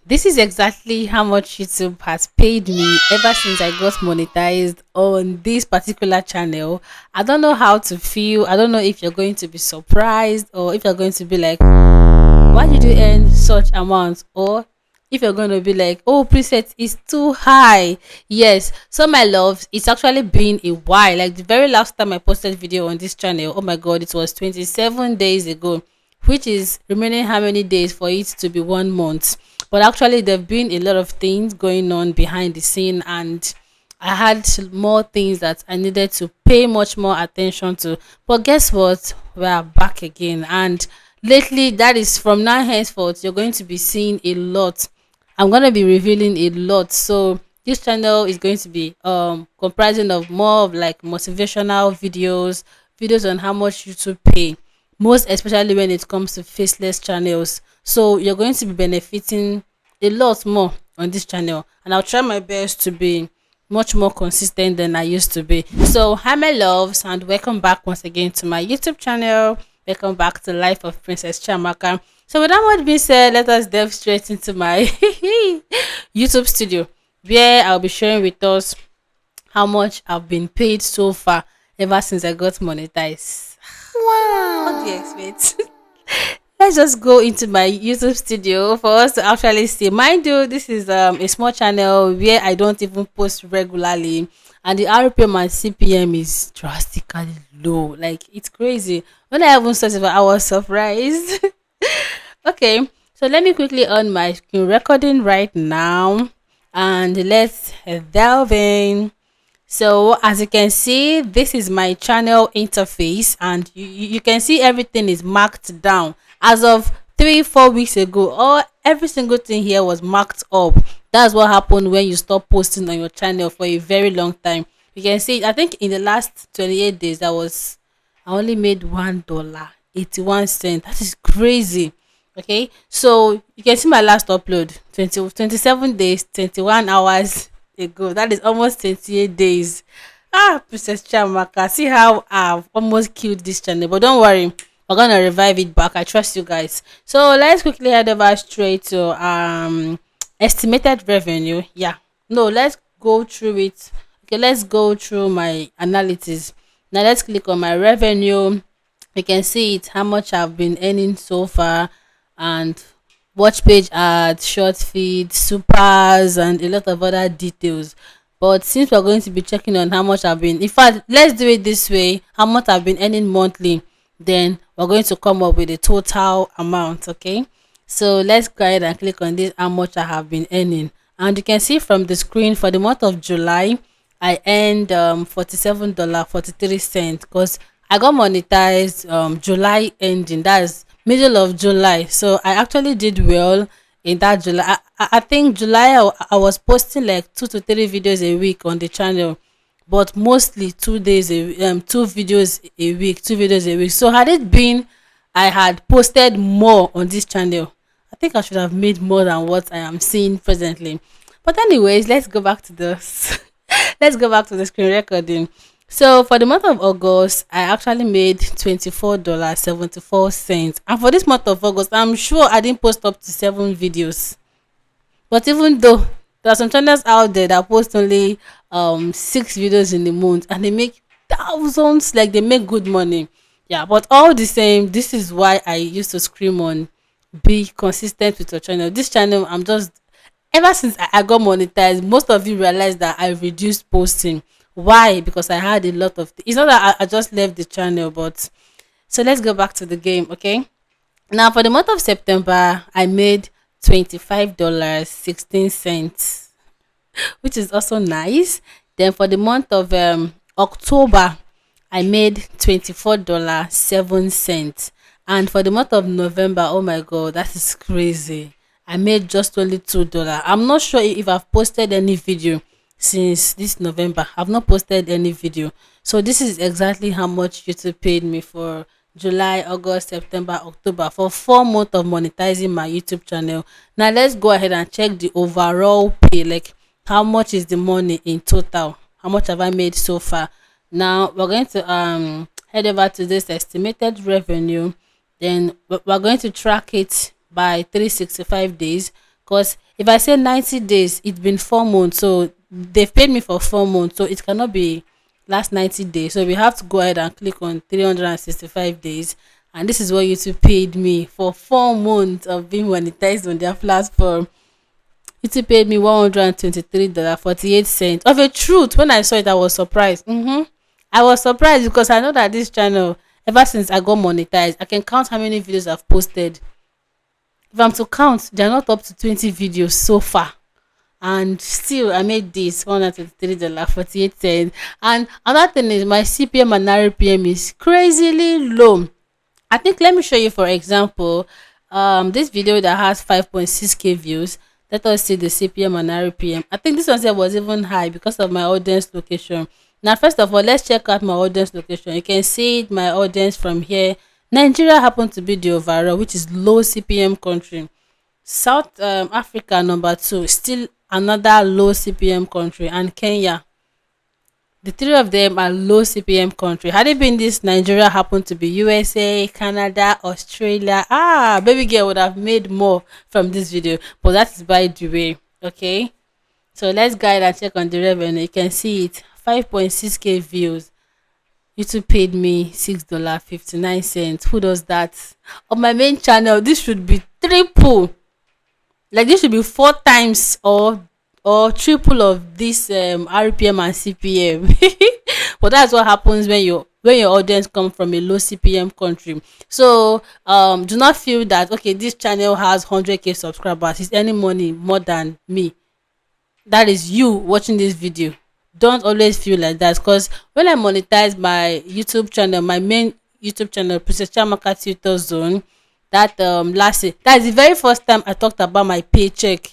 This is exactly how much YouTube has paid me ever since I got monetized on this particular channel. I don't know how to feel. I don't know if you're going to be surprised or if you're going to be like, why did you earn such amount? Or if you're going to be like, oh, preset is too high. Yes. So my loves, it's actually been a while. Like the very last time I posted video on this channel, oh my god, it was 27 days ago, which is remaining how many days for it to be 1 month. But actually, there have been a lot of things going on behind the scene, and I had more things that I needed to pay much more attention to. But guess what? We are back again. And lately, that is from now henceforth, you're going to be seeing a lot. I'm going to be revealing a lot. So, this channel is going to be comprising of more of like motivational videos, videos on how much YouTube pay, most especially when it comes to faceless channels. So you're going to be benefiting a lot more on this channel, and I'll try my best to be much more consistent than I used to be. So hi my loves, and welcome back once again to my YouTube channel. Welcome back to Life of Princess Chamaka. So with that much being said, let us delve straight into my YouTube studio, where I'll be sharing with us how much I've been paid so far ever since I got monetized. What do you expect? Let's just go into my YouTube studio for us to actually see. Mind you, this is a small channel where I don't even post regularly, and the RPM and CPM is drastically low. Like it's crazy. When I even started, I was surprised. Okay, so let me quickly on my screen recording right now, and let's delve in. So as you can see, this is my channel interface, and you can see everything is marked down as of 3 4 weeks ago. All every single thing here was marked up. That's what happened when you stop posting on your channel for a very long time. You can see, I think in the last 28 days, I only made $1 81 cents. That is crazy. Okay, so you can see my last upload 27 days, 21 hours ago. That is almost 28 days. Princess Chamaka, see how I've almost killed this channel, but don't worry, we're gonna revive it back. I trust you guys. So let's quickly head over straight to estimated revenue. Yeah, no, let's go through it. Okay, let's go through my analysis. Now let's click on my revenue. You can see it, how much I've been earning so far, and watch page ads, short feed, supers, and a lot of other details. But since we're going to be checking on how much I've been, in fact, let's do it this way: how much I've been earning monthly, then we're going to come up with a total amount. Okay, so let's go ahead and click on this, how much I have been earning, and you can see from the screen for the month of July, I earned $47.43 because I got monetized July ending. That's middle of July. So I actually did well in that July. I think July I was posting like 2 to 3 videos a week on the channel, but mostly 2 days a 2 videos a week, 2 videos a week. So had it been I had posted more on this channel, I think I should have made more than what I am seeing presently. But anyways, let's go back to the let's go back to the screen recording. So for the month of August, I actually made $24.74. And for this month of August, I'm sure I didn't post up to 7 videos. But even though there are some channels out there that post only 6 videos in the month and they make thousands, like they make good money. Yeah, but all the same, this is why I used to scream on, be consistent with your channel. This channel, I'm just, ever since I got monetized, most of you realize that I reduced posting. Why? Because I had a lot of it's not that I just left the channel, but so let's go back to the game. Okay, now for the month of September, I made $25.16, which is also nice. Then for the month of October, I made $24.07. And for the month of November, oh my god, that is crazy. I made just only $2. I'm not sure if I've posted any video since this November. I've not posted any video. So this is exactly how much YouTube paid me for July, August, September, October, for 4 months of monetizing my YouTube channel. Now let's go ahead and check the overall pay. Like how much is the money in total? How much have I made so far? Now we're going to head over to this estimated revenue. Then we're going to track it by 365 days, because If I say 90 days, it's been 4 months. So they've paid me for 4 months. So it cannot be last 90 days. So we have to go ahead and click on 365 days. And this is what YouTube paid me for 4 months of being monetized on their platform. YouTube paid me $123.48. Of a truth, when I saw it, I was surprised. I was surprised because I know that this channel, ever since I got monetized, I can count how many videos I've posted. If I'm to count, they're not up to 20 videos so far. And still, I made this $123.48. And another thing is, my CPM and RPM is crazily low. I think, let me show you for example, this video that has 5.6k views. Let us see the CPM and RPM. I think this one was even high because of my audience location. Now, first of all, let's check out my audience location. You can see my audience from here. Nigeria happen to be the overall, which is low CPM country. South Africa number 2, still another low CPM country, and Kenya. The three of them are low CPM country. Had it been this, Nigeria happened to be USA, Canada, Australia. Baby girl would have made more from this video. But that is by the way. Okay. So let's go ahead and check on the revenue. You can see it. 5.6k views. YouTube paid me $6.59. Who does that? On my main channel, this should be triple. Like this should be 4 times or triple of this RPM and CPM. But that's what happens when your audience come from a low CPM country. So do not feel that okay, this channel has 100k subscribers, it's any money more than me. That is you watching this video. Don't always feel like that, because when I monetize my YouTube channel, my main YouTube channel, Princess Chamaka Tutor Zone, that last year, that's the very first time I talked about my paycheck.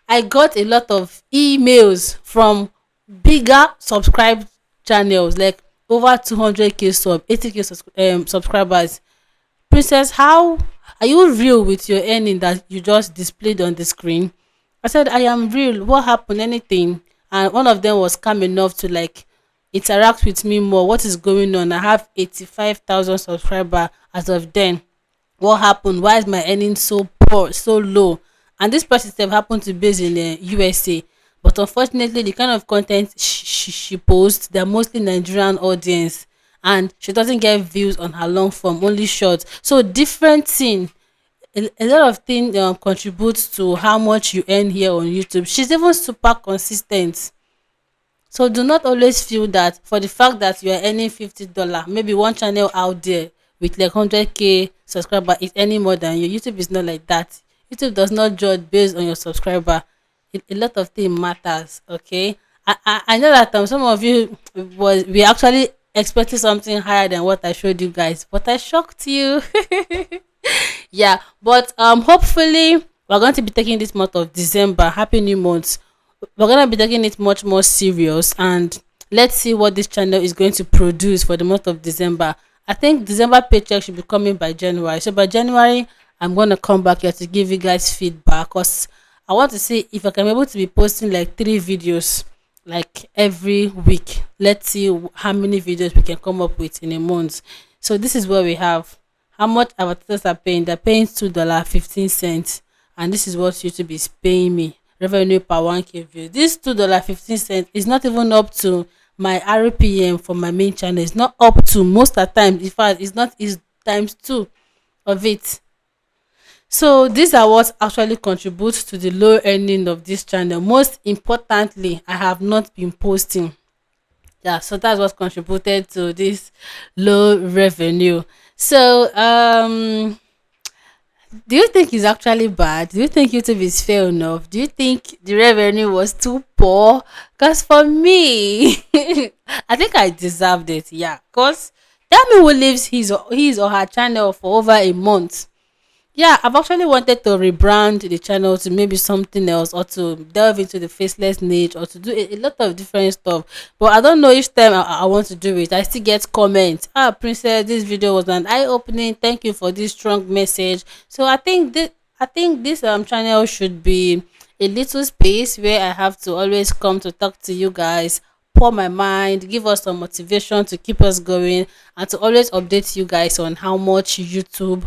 I got a lot of emails from bigger subscribed channels, like over 200k sub, 80k subscribers. Princess, how are you real with your earning that you just displayed on the screen? I said, I am real. What happened? Anything? And one of them was calm enough to like interact with me more. What is going on? I have 85,000 subscribers as of then. What happened? Why is my earnings so poor, so low? And this person still happened to be based in the USA. But unfortunately, the kind of content she posts, they're mostly Nigerian audience. And she doesn't get views on her long form, only short. So different thing. A lot of things contributes to how much you earn here on YouTube. She's even super consistent. So do not always feel that for the fact that you are earning $50, maybe one channel out there with like 100k subscriber is earning more than you. YouTube is not like that. YouTube does not judge based on your subscriber. A lot of things matters. Okay, I know that some of you we actually expecting something higher than what I showed you guys, but I shocked you. Yeah, but hopefully we're going to be taking this month of December, happy new month, we're going to be taking it much more serious, and let's see what this channel is going to produce for the month of December. I think December paycheck should be coming by January, so by January I'm going to come back here to give you guys feedback, because I want to see if I can be able to be posting like 3 videos like every week. Let's see how many videos we can come up with in a month. So this is what we have. How much advertisers are paying? They're paying $2.15, and this is what YouTube is paying me. Revenue per 1k view. This $2.15 is not even up to my RPM for my main channel. It's not up to, most of the time. In fact, it's not, it's times 2 of it. So these are what actually contributes to the low earning of this channel. Most importantly, I have not been posting. Yeah, so that's what contributed to this low revenue. So do you think it's actually bad? Do you think YouTube is fair enough? Do you think the revenue was too poor? Because for me, I think I deserved it. Yeah, because tell me who leaves his or her channel for over a month. Yeah, I've actually wanted to rebrand the channel to maybe something else, or to delve into the faceless niche, or to do a lot of different stuff. But I don't know, each time I want to do it, I still get comments. Princess, this video was an eye opening. Thank you for this strong message. So I think this channel should be a little space where I have to always come to talk to you guys, pour my mind, give us some motivation to keep us going, and to always update you guys on how much YouTube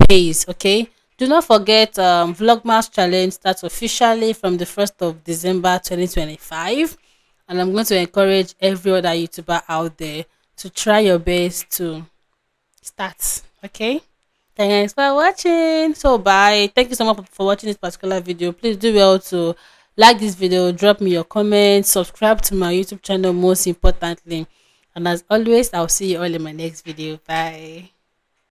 pays. Okay, Do not forget, Vlogmas Challenge starts officially from the 1st of December 2025. And I'm going to encourage every other YouTuber out there to try your best to start. Okay. Thanks for watching. So bye. Thank you so much for watching this particular video. Please do well to like this video, drop me your comments, subscribe to my YouTube channel most importantly. And as always, I'll see you all in my next video. Bye.